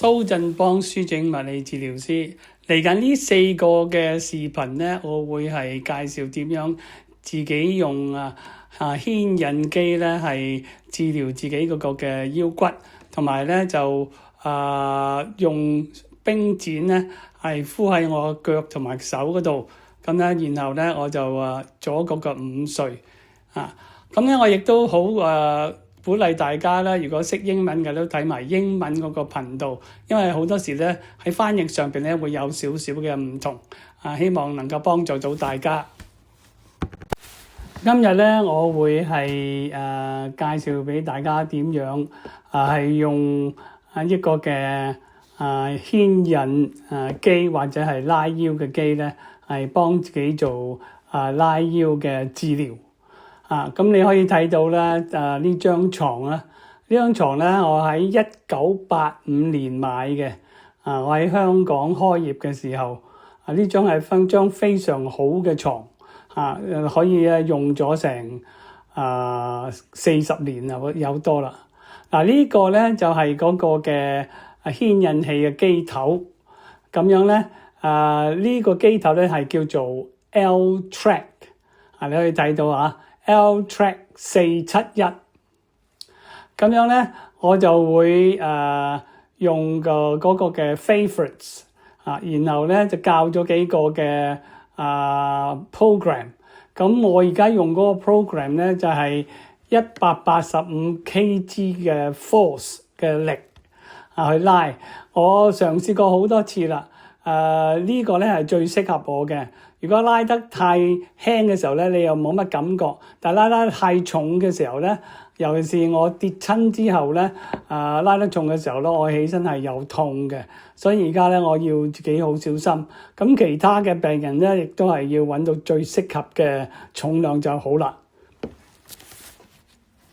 蘇振邦書整物理治療師。嚟緊呢4個嘅視頻咧，我會係介紹點樣自己用牽引機咧係治療自己嗰個嘅腰骨，同埋咧就用冰剪咧係敷喺我腳同埋手嗰度，咁咧然後咧我就左嗰個午睡咁咧我亦都好鼓勵大家咧，如果識英文嘅都睇埋英文嗰個頻道，因為好多時咧喺翻譯上邊咧會有少少嘅唔同希望能夠幫助到大家。今日咧我會係介紹俾大家點樣係用一個嘅牽引機或者係拉腰嘅機咧，係幫自己做拉腰嘅治療。咁你可以睇到咧呢張床啦，呢張床咧我喺1985年買嘅，我喺香港開業嘅時候，呢張係張非常好嘅床，可以用咗成40年有多啦。呢個咧就係嗰個嘅牽引器嘅機頭，咁樣咧呢個機頭咧係叫做 L-Track， 你可以睇到L-Track 471，咁樣咧我就會用嗰個嘅 favorites，然後咧就校咗幾個嘅program。咁我而家用嗰個 program 咧就係185 kg 嘅 force 嘅力去拉。我嘗試過好多次啦，呢個咧係最適合我嘅。如果拉得太輕嘅時候咧，你又冇乜感覺；但拉得太重嘅時候咧，尤其是我跌親之後咧，拉得重嘅時候咧，我起身係有痛嘅。所以而家咧，我要自己好小心。咁其他嘅病人咧，亦都係要揾到最適合嘅重量就好啦。